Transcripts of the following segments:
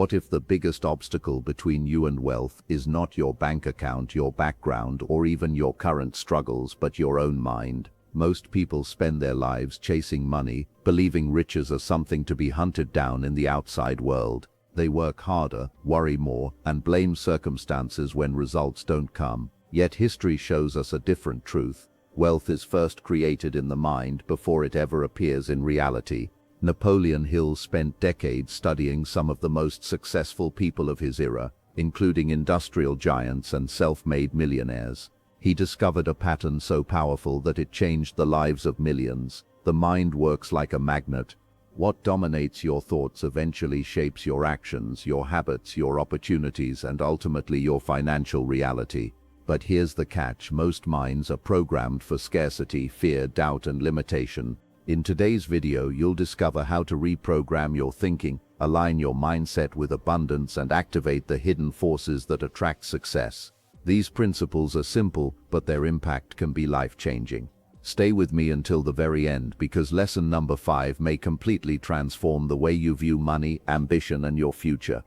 What if the biggest obstacle between you and wealth is not your bank account, your background, or even your current struggles, but your own mind? Most people spend their lives chasing money, believing riches are something to be hunted down in the outside world. They work harder, worry more, and blame circumstances when results don't come. Yet history shows us a different truth. Wealth is first created in the mind before it ever appears in reality. Napoleon Hill spent decades studying some of the most successful people of his era, including industrial giants and self-made millionaires. He discovered a pattern so powerful that it changed the lives of millions. The mind works like a magnet. What dominates your thoughts eventually shapes your actions, your habits, your opportunities, and ultimately your financial reality. But here's the catch: most minds are programmed for scarcity, fear, doubt, and limitation. In today's video, you'll discover how to reprogram your thinking, align your mindset with abundance, and activate the hidden forces that attract success. These principles are simple, but their impact can be life-changing. Stay with me until the very end, because lesson number 5 may completely transform the way you view money, ambition, and your future.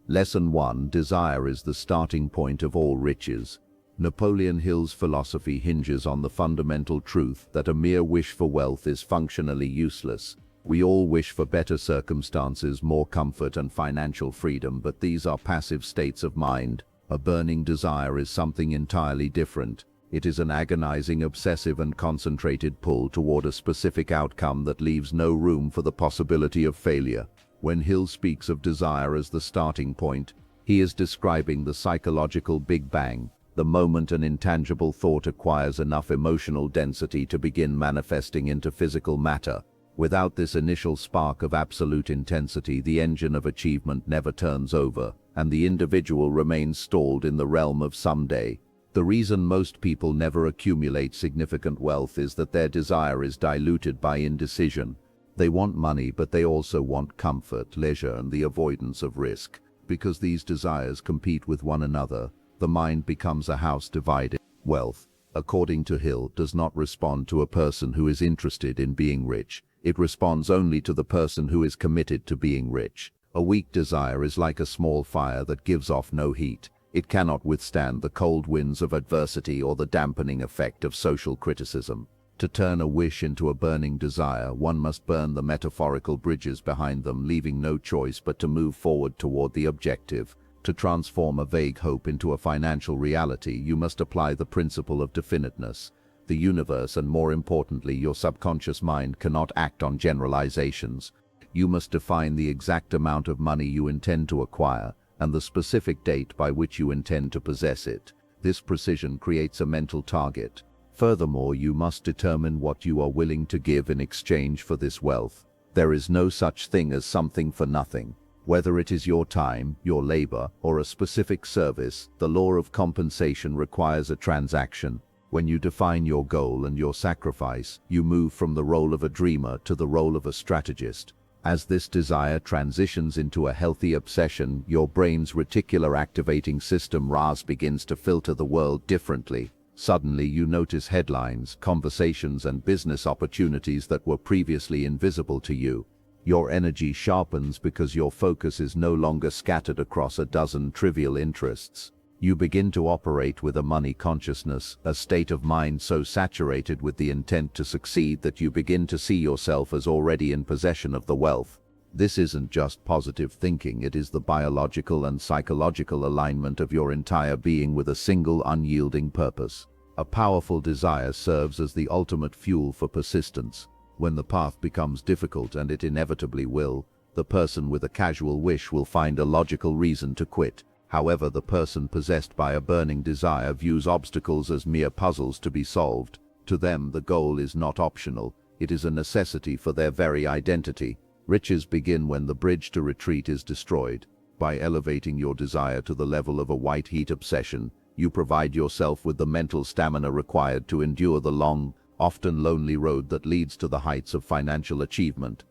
Lesson 1: Desire is the starting point of all riches. Napoleon Hill's philosophy hinges on the fundamental truth that a mere wish for wealth is functionally useless. We all wish for better circumstances, more comfort, and financial freedom, but these are passive states of mind. A burning desire is something entirely different. It is an agonizing, obsessive, and concentrated pull toward a specific outcome that leaves no room for the possibility of failure. When Hill speaks of desire as the starting point, he is describing the psychological Big Bang, the moment an intangible thought acquires enough emotional density to begin manifesting into physical matter. Without this initial spark of absolute intensity, the engine of achievement never turns over, and the individual remains stalled in the realm of someday. The reason most people never accumulate significant wealth is that their desire is diluted by indecision. They want money, but they also want comfort, leisure, and the avoidance of risk. Because these desires compete with one another, the mind becomes a house divided. Wealth, according to Hill, does not respond to a person who is interested in being rich. It responds only to the person who is committed to being rich. A weak desire is like a small fire that gives off no heat. It cannot withstand the cold winds of adversity or the dampening effect of social criticism. To turn a wish into a burning desire, one must burn the metaphorical bridges behind them, leaving no choice but to move forward toward the objective. To transform a vague hope into a financial reality, you must apply the principle of definiteness. The universe, and more importantly, your subconscious mind, cannot act on generalizations. You must define the exact amount of money you intend to acquire, and the specific date by which you intend to possess it. This precision creates a mental target. Furthermore, you must determine what you are willing to give in exchange for this wealth. There is no such thing as something for nothing. Whether it is your time, your labor, or a specific service, the law of compensation requires a transaction. When you define your goal and your sacrifice, you move from the role of a dreamer to the role of a strategist. As this desire transitions into a healthy obsession, your brain's reticular activating system RAS begins to filter the world differently. Suddenly you notice headlines, conversations, and business opportunities that were previously invisible to you. Your energy sharpens because your focus is no longer scattered across a dozen trivial interests. You begin to operate with a money consciousness, a state of mind so saturated with the intent to succeed that you begin to see yourself as already in possession of the wealth. This isn't just positive thinking, it is the biological and psychological alignment of your entire being with a single unyielding purpose. A powerful desire serves as the ultimate fuel for persistence. When the path becomes difficult, and it inevitably will, the person with a casual wish will find a logical reason to quit. However, the person possessed by a burning desire views obstacles as mere puzzles to be solved. To them, the goal is not optional, it is a necessity for their very identity. Riches begin when the bridge to retreat is destroyed. By elevating your desire to the level of a white-heat obsession, you provide yourself with the mental stamina required to endure the long, often lonely road that leads to the heights of financial achievement.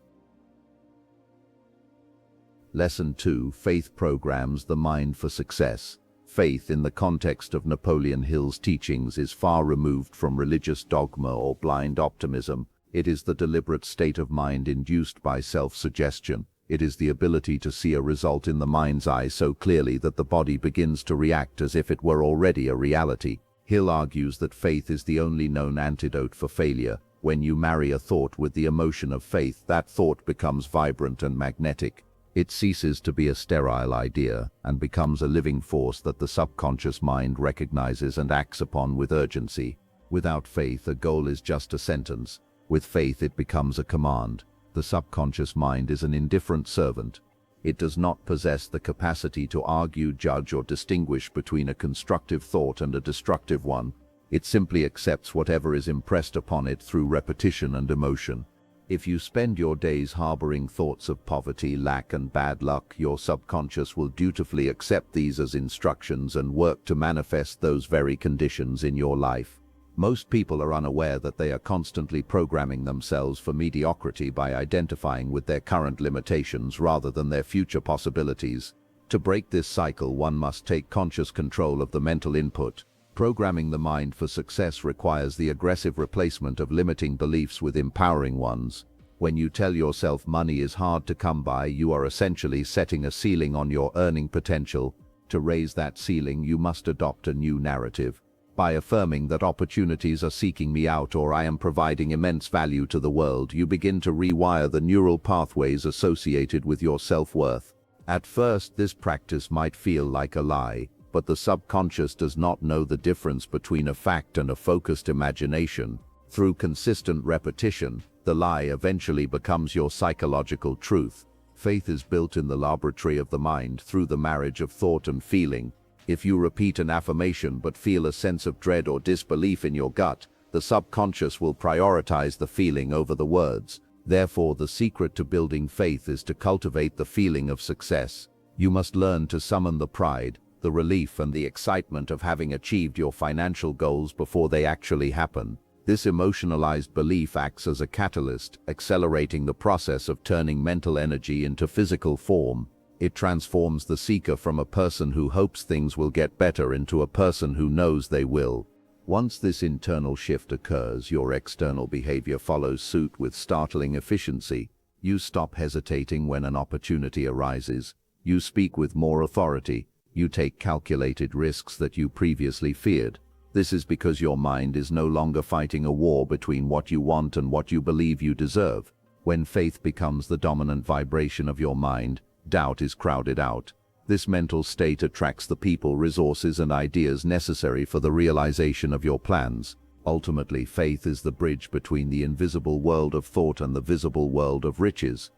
Lesson 2: Faith programs the mind for success. Faith, in the context of Napoleon Hill's teachings, is far removed from religious dogma or blind optimism. It is the deliberate state of mind induced by self-suggestion. It is the ability to see a result in the mind's eye so clearly that the body begins to react as if it were already a reality. Hill argues that faith is the only known antidote for failure. When you marry a thought with the emotion of faith, that thought becomes vibrant and magnetic. It ceases to be a sterile idea and becomes a living force that the subconscious mind recognizes and acts upon with urgency. Without faith, a goal is just a sentence. With faith, it becomes a command. The subconscious mind is an indifferent servant. It does not possess the capacity to argue, judge, or distinguish between a constructive thought and a destructive one. It simply accepts whatever is impressed upon it through repetition and emotion. If you spend your days harboring thoughts of poverty, lack, and bad luck, your subconscious will dutifully accept these as instructions and work to manifest those very conditions in your life. Most people are unaware that they are constantly programming themselves for mediocrity by identifying with their current limitations rather than their future possibilities. To break this cycle, one must take conscious control of the mental input. Programming the mind for success requires the aggressive replacement of limiting beliefs with empowering ones. When you tell yourself money is hard to come by, you are essentially setting a ceiling on your earning potential. To raise that ceiling, you must adopt a new narrative. By affirming that opportunities are seeking me out or I am providing immense value to the world, you begin to rewire the neural pathways associated with your self-worth. At first, this practice might feel like a lie, but the subconscious does not know the difference between a fact and a focused imagination. Through consistent repetition, the lie eventually becomes your psychological truth. Faith is built in the laboratory of the mind through the marriage of thought and feeling. If you repeat an affirmation but feel a sense of dread or disbelief in your gut, the subconscious will prioritize the feeling over the words. Therefore, the secret to building faith is to cultivate the feeling of success. You must learn to summon the pride, the relief, and the excitement of having achieved your financial goals before they actually happen. This emotionalized belief acts as a catalyst, accelerating the process of turning mental energy into physical form. It transforms the seeker from a person who hopes things will get better into a person who knows they will. Once this internal shift occurs, your external behavior follows suit with startling efficiency. You stop hesitating when an opportunity arises. You speak with more authority. You take calculated risks that you previously feared. This is because your mind is no longer fighting a war between what you want and what you believe you deserve. When faith becomes the dominant vibration of your mind, doubt is crowded out. This mental state attracts the people, resources, and ideas necessary for the realization of your plans. Ultimately, faith is the bridge between the invisible world of thought and the visible world of riches.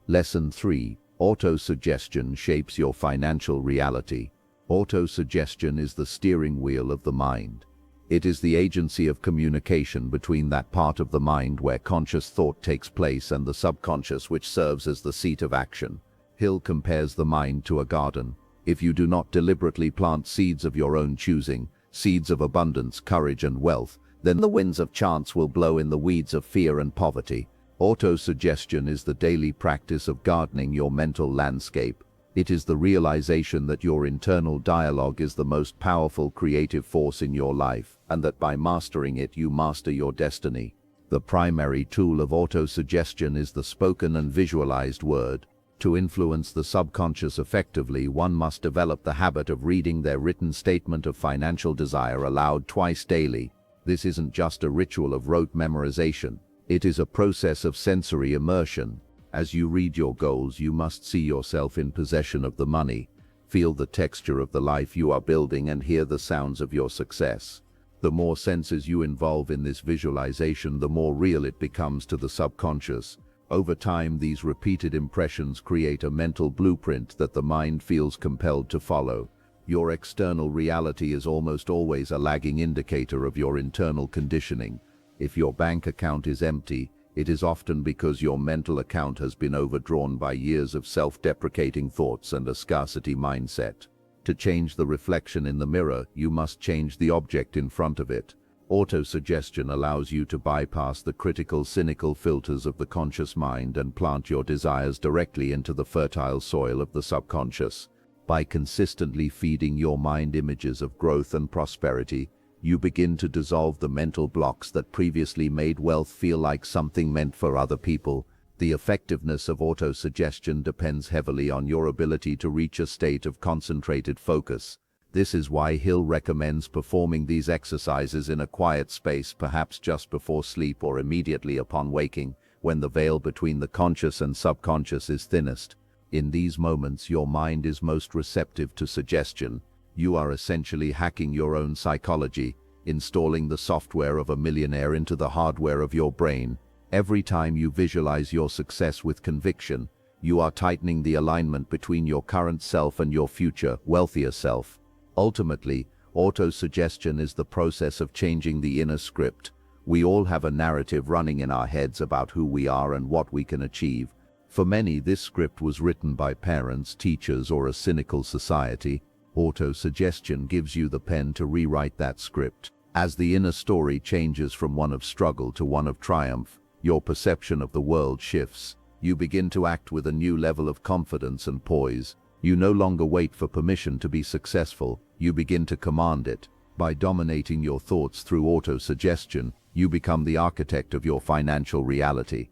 Lesson 3. Autosuggestion shapes your financial reality. Autosuggestion is the steering wheel of the mind. It is the agency of communication between that part of the mind where conscious thought takes place and the subconscious, which serves as the seat of action. Hill compares the mind to a garden. If you do not deliberately plant seeds of your own choosing, seeds of abundance, courage, and wealth, then the winds of chance will blow in the weeds of fear and poverty. Autosuggestion is the daily practice of gardening your mental landscape. It is the realization that your internal dialogue is the most powerful creative force in your life, and that by mastering it, you master your destiny. The primary tool of autosuggestion is the spoken and visualized word. To influence the subconscious effectively, one must develop the habit of reading their written statement of financial desire aloud twice daily. This isn't just a ritual of rote memorization. It is a process of sensory immersion. As you read your goals, you must see yourself in possession of the money, feel the texture of the life you are building, and hear the sounds of your success. The more senses you involve in this visualization, the more real it becomes to the subconscious. Over time, these repeated impressions create a mental blueprint that the mind feels compelled to follow. Your external reality is almost always a lagging indicator of your internal conditioning. If your bank account is empty, it is often because your mental account has been overdrawn by years of self-deprecating thoughts and a scarcity mindset. To change the reflection in the mirror, you must change the object in front of it. Autosuggestion allows you to bypass the critical, cynical filters of the conscious mind and plant your desires directly into the fertile soil of the subconscious. By consistently feeding your mind images of growth and prosperity, You begin to dissolve the mental blocks that previously made wealth feel like something meant for other people. The effectiveness of autosuggestion depends heavily on your ability to reach a state of concentrated focus. This is why Hill recommends performing these exercises in a quiet space, perhaps just before sleep or immediately upon waking, when the veil between the conscious and subconscious is thinnest. In these moments, your mind is most receptive to suggestion. You are essentially hacking your own psychology, installing the software of a millionaire into the hardware of your brain. Every time you visualize your success with conviction, you are tightening the alignment between your current self and your future, wealthier self. Ultimately, autosuggestion is the process of changing the inner script. We all have a narrative running in our heads about who we are and what we can achieve. For many, this script was written by parents, teachers, or a cynical society. Autosuggestion gives you the pen to rewrite that script. As the inner story changes from one of struggle to one of triumph, your perception of the world shifts. You begin to act with a new level of confidence and poise. You no longer wait for permission to be successful, you begin to command it. By dominating your thoughts through autosuggestion, you become the architect of your financial reality.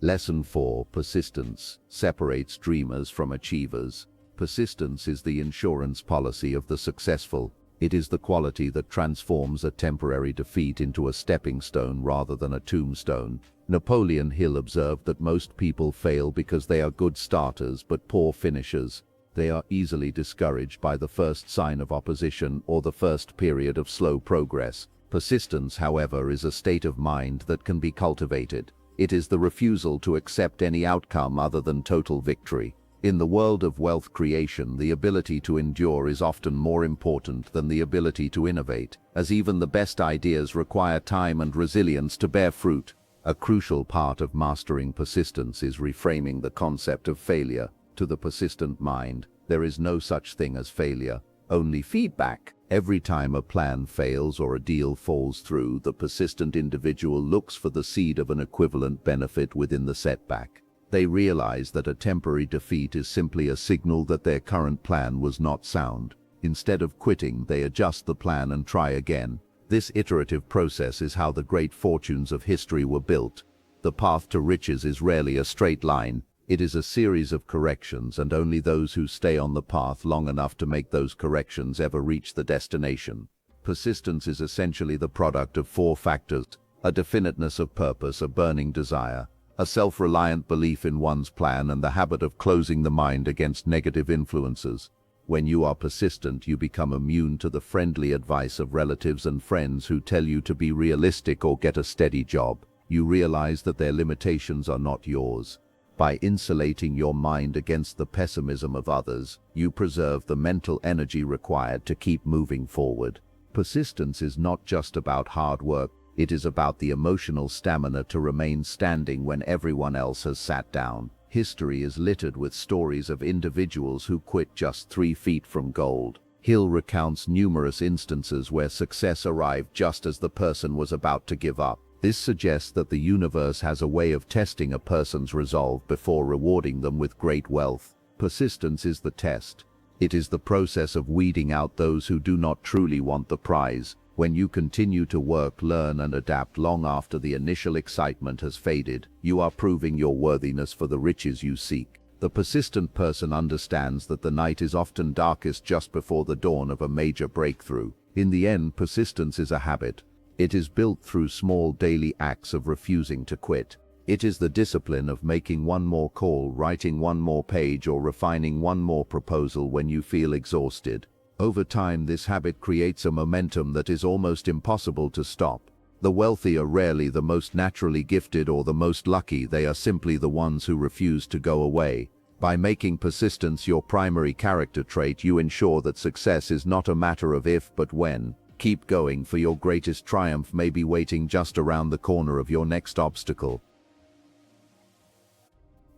Lesson 4. Persistence separates dreamers from achievers. Persistence is the insurance policy of the successful. It is the quality that transforms a temporary defeat into a stepping stone rather than a tombstone. Napoleon Hill observed that most people fail because they are good starters but poor finishers. They are easily discouraged by the first sign of opposition or the first period of slow progress. Persistence, however, is a state of mind that can be cultivated. It is the refusal to accept any outcome other than total victory. In the world of wealth creation, the ability to endure is often more important than the ability to innovate, as even the best ideas require time and resilience to bear fruit. A crucial part of mastering persistence is reframing the concept of failure. To the persistent mind, there is no such thing as failure, only feedback. Every time a plan fails or a deal falls through, the persistent individual looks for the seed of an equivalent benefit within the setback. They realize that a temporary defeat is simply a signal that their current plan was not sound. Instead of quitting, they adjust the plan and try again. This iterative process is how the great fortunes of history were built. The path to riches is rarely a straight line. It is a series of corrections, and only those who stay on the path long enough to make those corrections ever reach the destination. Persistence is essentially the product of 4 factors: a definiteness of purpose, a burning desire, a self-reliant belief in one's plan, and the habit of closing the mind against negative influences. When you are persistent, you become immune to the friendly advice of relatives and friends who tell you to be realistic or get a steady job. You realize that their limitations are not yours. By insulating your mind against the pessimism of others, you preserve the mental energy required to keep moving forward. Persistence is not just about hard work, it is about the emotional stamina to remain standing when everyone else has sat down. History is littered with stories of individuals who quit just 3 feet from gold. Hill recounts numerous instances where success arrived just as the person was about to give up. This suggests that the universe has a way of testing a person's resolve before rewarding them with great wealth. Persistence is the test. It is the process of weeding out those who do not truly want the prize. When you continue to work, learn, and adapt long after the initial excitement has faded, you are proving your worthiness for the riches you seek. The persistent person understands that the night is often darkest just before the dawn of a major breakthrough. In the end, persistence is a habit. It is built through small daily acts of refusing to quit. It is the discipline of making one more call, writing one more page, or refining one more proposal when you feel exhausted. Over time, this habit creates a momentum that is almost impossible to stop. The wealthy are rarely the most naturally gifted or the most lucky, they are simply the ones who refuse to go away. By making persistence your primary character trait, you ensure that success is not a matter of if but when. Keep going, for your greatest triumph may be waiting just around the corner of your next obstacle.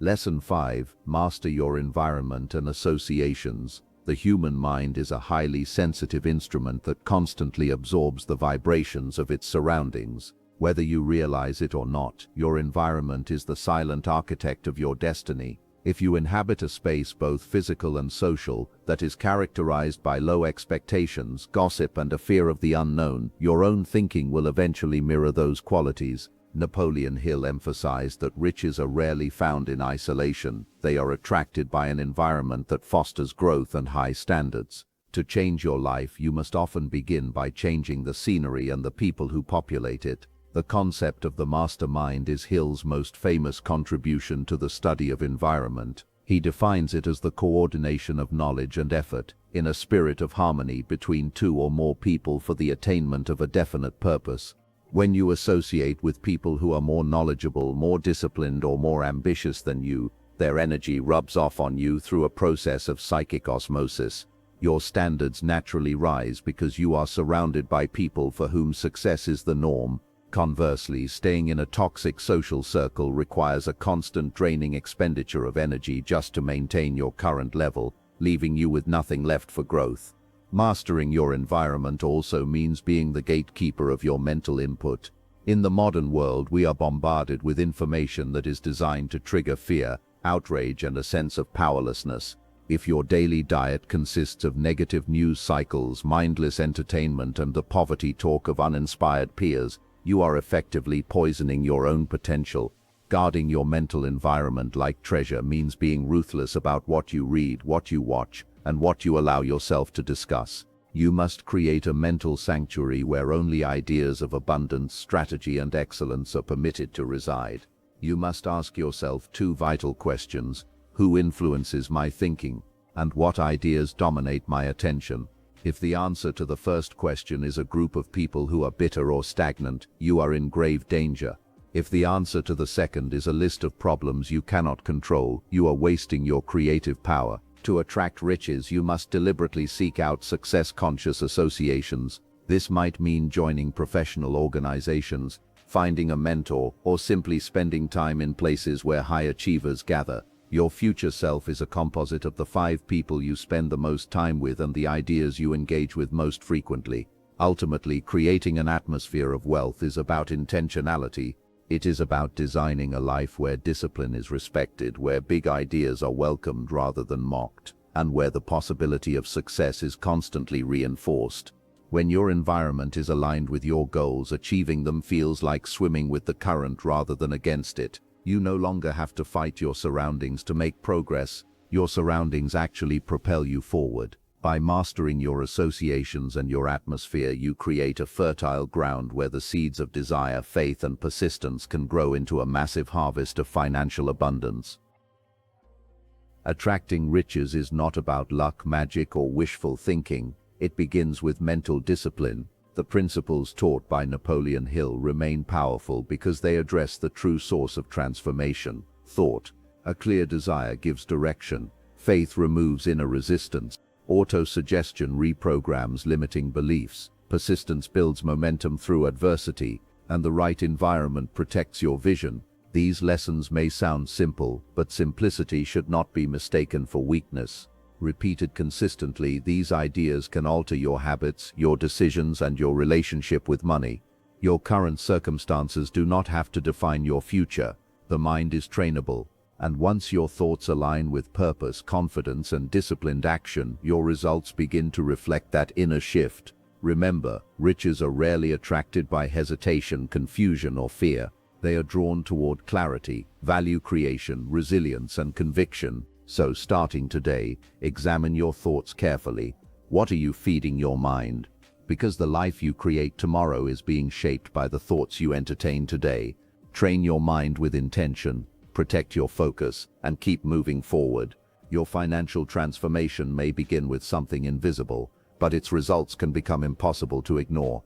Lesson 5. Master your environment and associations. The human mind is a highly sensitive instrument that constantly absorbs the vibrations of its surroundings. Whether you realize it or not, your environment is the silent architect of your destiny. If you inhabit a space both physical and social that is characterized by low expectations, gossip, and a fear of the unknown, your own thinking will eventually mirror those qualities. Napoleon Hill emphasized that riches are rarely found in isolation. They are attracted by an environment that fosters growth and high standards. To change your life, you must often begin by changing the scenery and the people who populate it. The concept of the mastermind is Hill's most famous contribution to the study of environment. He defines it as the coordination of knowledge and effort, in a spirit of harmony between two or more people for the attainment of a definite purpose. When you associate with people who are more knowledgeable, more disciplined, or more ambitious than you, their energy rubs off on you through a process of psychic osmosis. Your standards naturally rise because you are surrounded by people for whom success is the norm. Conversely, staying in a toxic social circle requires a constant draining expenditure of energy just to maintain your current level, leaving you with nothing left for growth. Mastering your environment also means being the gatekeeper of your mental input. In the modern world, we are bombarded with information that is designed to trigger fear, outrage, and a sense of powerlessness. If your daily diet consists of negative news cycles, mindless entertainment, and the poverty talk of uninspired peers, you are effectively poisoning your own potential. Guarding your mental environment like treasure means being ruthless about what you read, what you watch, and what you allow yourself to discuss. You must create a mental sanctuary where only ideas of abundance, strategy, and excellence are permitted to reside. You must ask yourself two vital questions: who influences my thinking, and what ideas dominate my attention? If the answer to the first question is a group of people who are bitter or stagnant, you are in grave danger. If the answer to the second is a list of problems you cannot control, you are wasting your creative power. To attract riches, you must deliberately seek out success-conscious associations. This might mean joining professional organizations, finding a mentor, or simply spending time in places where high achievers gather. Your future self is a composite of the 5 people you spend the most time with and the ideas you engage with most frequently. Ultimately, creating an atmosphere of wealth is about intentionality. It is about designing a life where discipline is respected, where big ideas are welcomed rather than mocked, and where the possibility of success is constantly reinforced. When your environment is aligned with your goals, achieving them feels like swimming with the current rather than against it. You no longer have to fight your surroundings to make progress. Your surroundings actually propel you forward. By mastering your associations and your atmosphere, you create a fertile ground where the seeds of desire, faith, and persistence can grow into a massive harvest of financial abundance. Attracting riches is not about luck, magic, or wishful thinking. It begins with mental discipline. The principles taught by Napoleon Hill remain powerful because they address the true source of transformation: thought. A clear desire gives direction. Faith removes inner resistance. Auto-suggestion reprograms limiting beliefs. Persistence builds momentum through adversity, and the right environment protects your vision. These lessons may sound simple, but simplicity should not be mistaken for weakness. Repeated consistently, these ideas can alter your habits, your decisions, and your relationship with money. Your current circumstances do not have to define your future. The mind is trainable. And once your thoughts align with purpose, confidence, and disciplined action, your results begin to reflect that inner shift. Remember, riches are rarely attracted by hesitation, confusion, or fear. They are drawn toward clarity, value creation, resilience, and conviction. So, starting today, examine your thoughts carefully. What are you feeding your mind? Because the life you create tomorrow is being shaped by the thoughts you entertain today. Train your mind with intention. Protect your focus, and keep moving forward. Your financial transformation may begin with something invisible, but its results can become impossible to ignore.